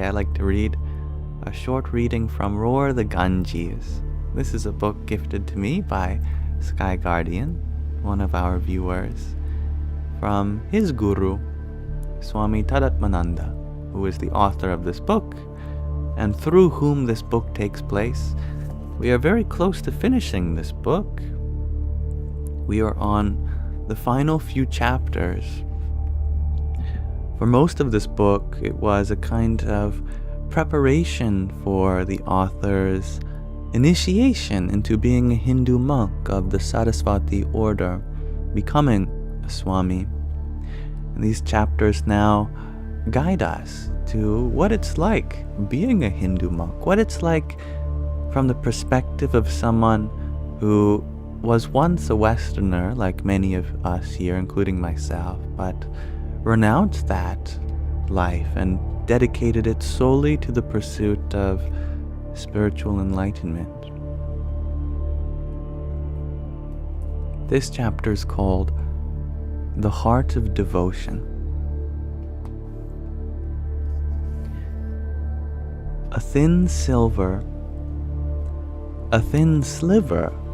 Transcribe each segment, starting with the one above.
I like to read a short reading from Roar the Ganges. This is a book gifted to me by Sky Guardian, one of our viewers, from his guru, Swami Tadatmananda, who is the author of this book, and through whom this book takes place. We are very close to finishing this book. We are on the final few chapters. For most of this book, it was a kind of preparation for the author's initiation into being a Hindu monk of the Saraswati order, becoming a Swami. And these chapters now guide us to what it's like being a Hindu monk, what it's like from the perspective of someone who was once a Westerner, like many of us here, including myself, but renounced that life and dedicated it solely to the pursuit of spiritual enlightenment. This chapter is called The Heart of Devotion. A thin sliver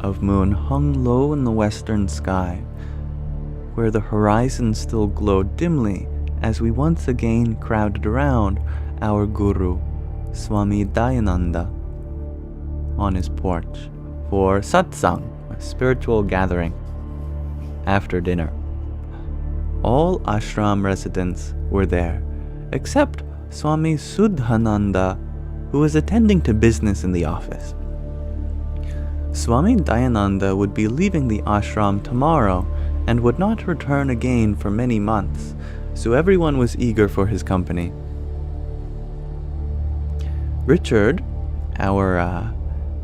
of moon hung low in the western sky, where the horizon still glowed dimly as we once again crowded around our guru, Swami Dayananda, on his porch for satsang, a spiritual gathering, after dinner. All ashram residents were there, except Swami Sudhananda, who was attending to business in the office. Swami Dayananda would be leaving the ashram tomorrow and would not return again for many months, so everyone was eager for his company. Richard, our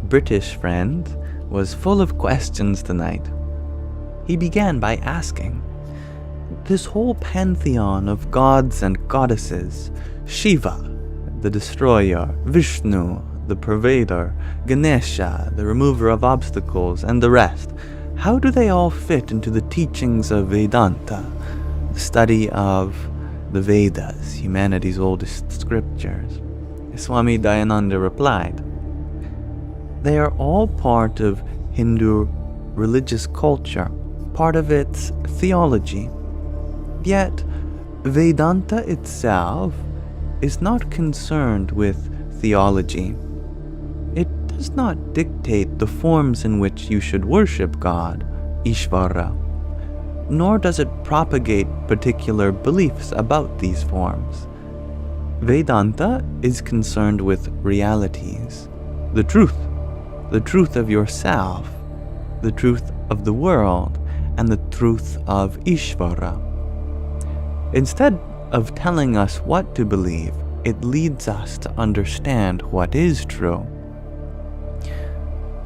British friend, was full of questions tonight. He began by asking, this whole pantheon of gods and goddesses, Shiva, the destroyer, Vishnu, the pervader, Ganesha, the remover of obstacles, and the rest, how do they all fit into the teachings of Vedanta, the study of the Vedas, humanity's oldest scriptures? Swami Dayananda replied, they are all part of Hindu religious culture, part of its theology. Yet, Vedanta itself is not concerned with theology. It does not dictate the forms in which you should worship God, Ishvara, nor does it propagate particular beliefs about these forms. Vedanta is concerned with realities, the truth of yourself, the truth of the world, and the truth of Ishvara. Instead of telling us what to believe, it leads us to understand what is true.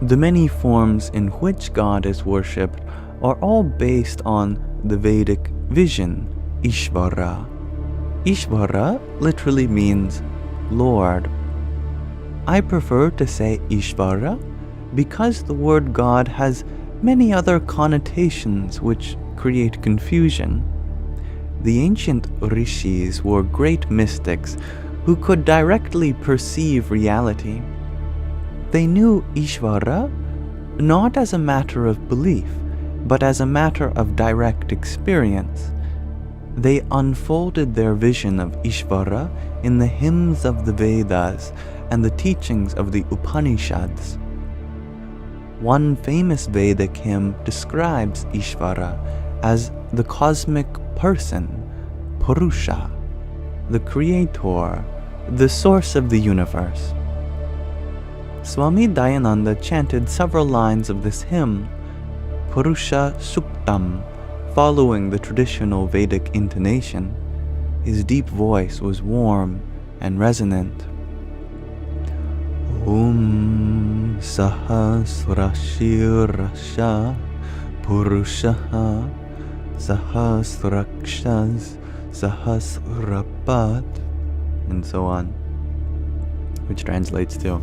The many forms in which God is worshipped are all based on the Vedic vision, Ishvara. Ishvara literally means Lord. I prefer to say Ishvara because the word God has many other connotations which create confusion. The ancient rishis were great mystics who could directly perceive reality. They knew Ishvara not as a matter of belief, but as a matter of direct experience. They unfolded their vision of Ishvara in the hymns of the Vedas and the teachings of the Upanishads. One famous Vedic hymn describes Ishvara as the cosmic person, Purusha, the creator, the source of the universe. Swami Dayananda chanted several lines of this hymn, Purusha Suktam, following the traditional Vedic intonation. His deep voice was warm and resonant. Om Sahasrashirasha Purushaha Sahasrakshas Sahasrapat, and so on, which translates to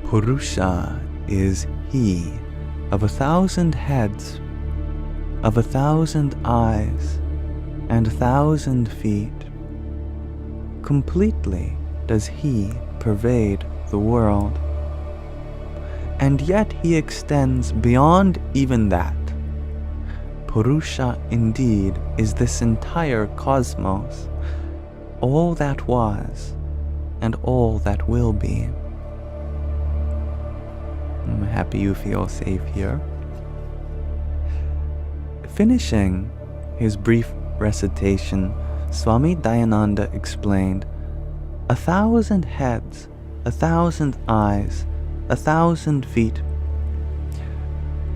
Purusha is he of 1,000 heads, of 1,000 eyes, and 1,000 feet. completely does He pervade the world. And yet He extends beyond even that. Purusha indeed is this entire cosmos, all that was and all that will be. I'm happy you feel safe here. Finishing his brief recitation, Swami Dayananda explained, 1,000 heads, 1,000 eyes, 1,000 feet.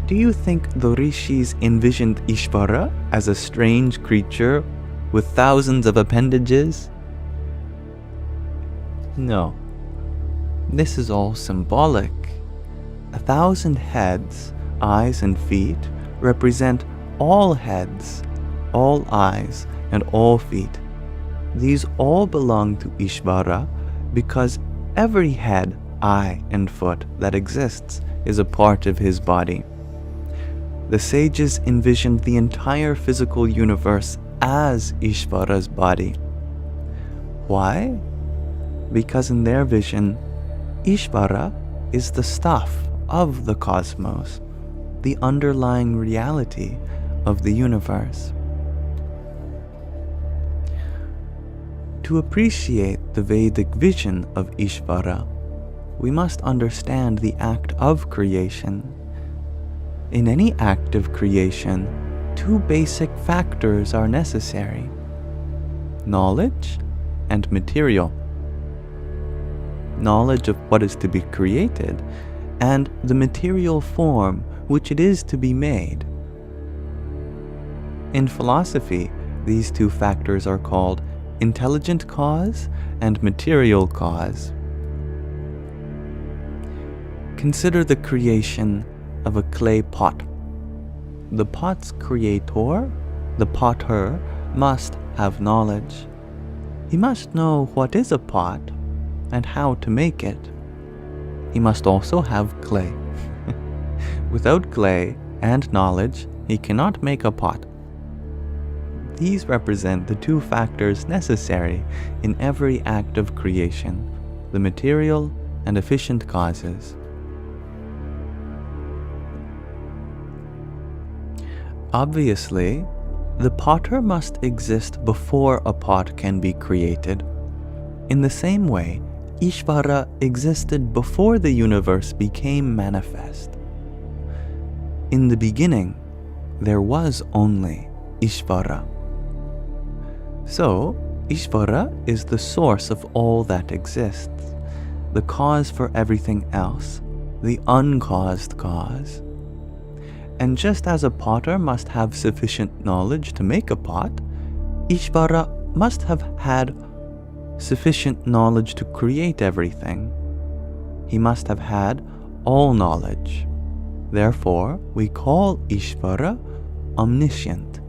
Do you think the rishis envisioned Ishvara as a strange creature with thousands of appendages? No. This is all symbolic. 1,000 heads, eyes, and feet represent all heads, all eyes, and all feet. These all belong to Ishvara because every head, eye, and foot that exists is a part of his body. The sages envisioned the entire physical universe as Ishvara's body. Why? Because in their vision, Ishvara is the stuff of the cosmos, the underlying reality of the universe. To appreciate the Vedic vision of Ishvara, we must understand the act of creation. In any act of creation, two basic factors are necessary: knowledge and material. Knowledge of what is to be created, and the material form which it is to be made. In philosophy, these two factors are called intelligent cause and material cause. Consider the creation of a clay pot. The pot's creator, the potter, must have knowledge. He must know what is a pot and how to make it. He must also have clay. Without clay and knowledge, he cannot make a pot. These represent the two factors necessary in every act of creation, the material and efficient causes. Obviously, the potter must exist before a pot can be created. In the same way, Ishvara existed before the universe became manifest. In the beginning, there was only Ishvara. So, Ishvara is the source of all that exists, the cause for everything else, the uncaused cause. And just as a potter must have sufficient knowledge to make a pot, Ishvara must have had sufficient knowledge to create everything. He must have had all knowledge. Therefore, we call Ishvara omniscient,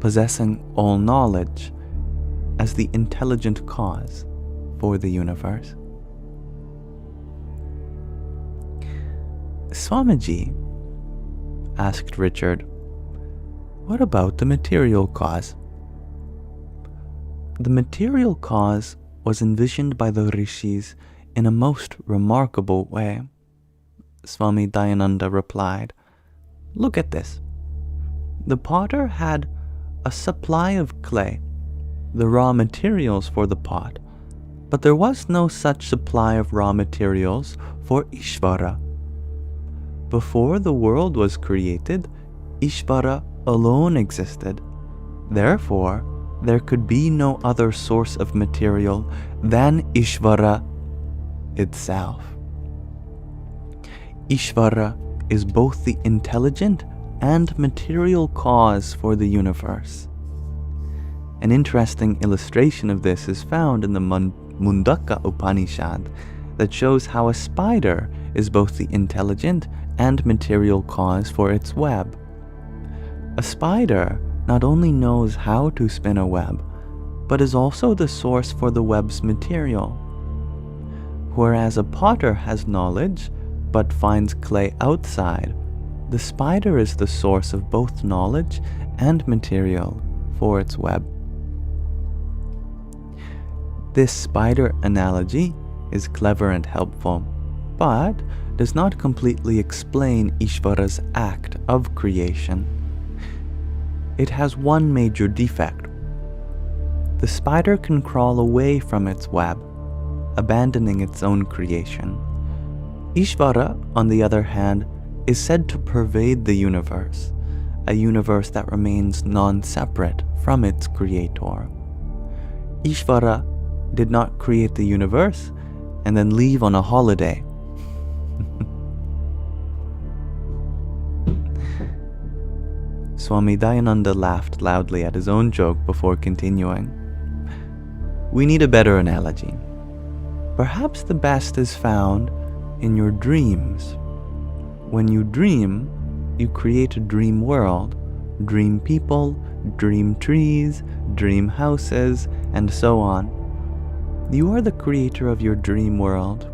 possessing all knowledge, as the intelligent cause for the universe. Swamiji asked Richard, what about the material cause? The material cause was envisioned by the rishis in a most remarkable way. Swami Dayananda replied, look at this. The potter had a supply of clay, the raw materials for the pot, but there was no such supply of raw materials for Ishvara. Before the world was created, Ishvara alone existed. Therefore, there could be no other source of material than Ishvara itself. Ishvara is both the intelligent and material cause for the universe. An interesting illustration of this is found in the Mundaka Upanishad that shows how a spider is both the intelligent and material cause for its web. A spider not only knows how to spin a web, but is also the source for the web's material. Whereas a potter has knowledge, but finds clay outside, the spider is the source of both knowledge and material for its web. This spider analogy is clever and helpful, but does not completely explain Ishvara's act of creation. It has one major defect. The spider can crawl away from its web, abandoning its own creation. Ishvara, on the other hand, is said to pervade the universe, a universe that remains non-separate from its creator. Ishvara did not create the universe and then leave on a holiday. Swami Dayananda laughed loudly at his own joke before continuing. We need a better analogy. Perhaps the best is found in your dreams. When you dream, you create a dream world, dream people, dream trees, dream houses, and so on. You are the creator of your dream world.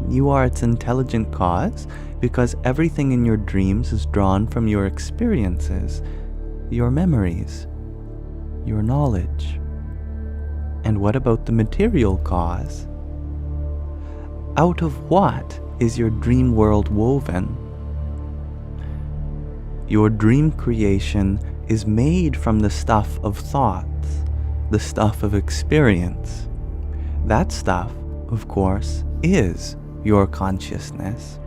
You are its intelligent cause because everything in your dreams is drawn from your experiences, your memories, your knowledge. And what about the material cause? Out of what is your dream world woven? Your dream creation is made from the stuff of thoughts, the stuff of experience. That stuff, of course, is your consciousness.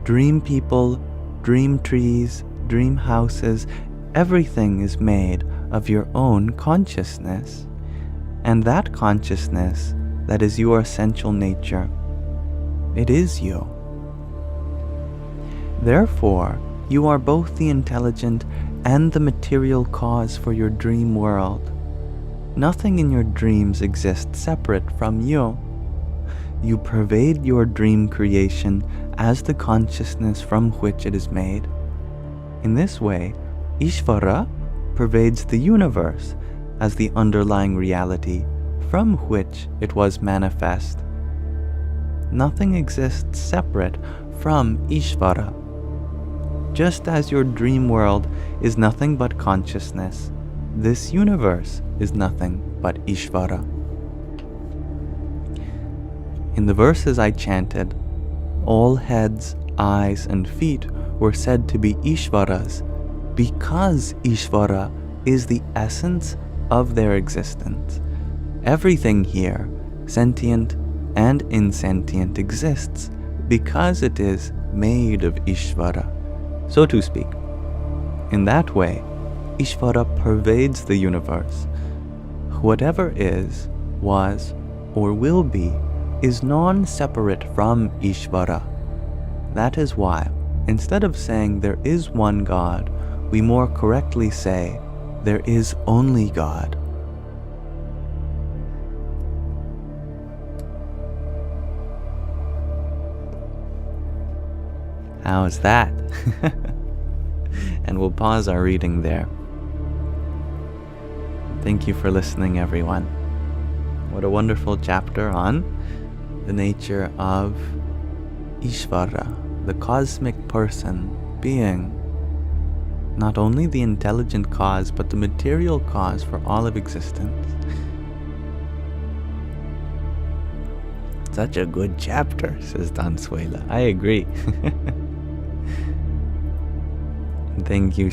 Dream people, dream trees, dream houses, everything is made of your own consciousness. And that consciousness, that is your essential nature, it is you. Therefore, you are both the intelligent and the material cause for your dream world. Nothing in your dreams exists separate from you. You pervade your dream creation as the consciousness from which it is made. In this way, Ishvara pervades the universe as the underlying reality from which it was manifest. Nothing exists separate from Ishvara. Just as your dream world is nothing but consciousness, this universe is nothing but Ishvara. In the verses I chanted, all heads, eyes, and feet were said to be Ishvaras because Ishvara is the essence of their existence. Everything here, sentient and insentient, exists because it is made of Ishvara, so to speak. In that way, Ishvara pervades the universe. Whatever is, was, or will be is non-separate from Ishvara. That is why, instead of saying there is one God, we more correctly say there is only God. How's that? And we'll pause our reading there. Thank you for listening, everyone. What a wonderful chapter on the nature of Ishvara, the cosmic person, being not only the intelligent cause, but the material cause for all of existence. Such a good chapter, says Don Suela. I agree. Thank you,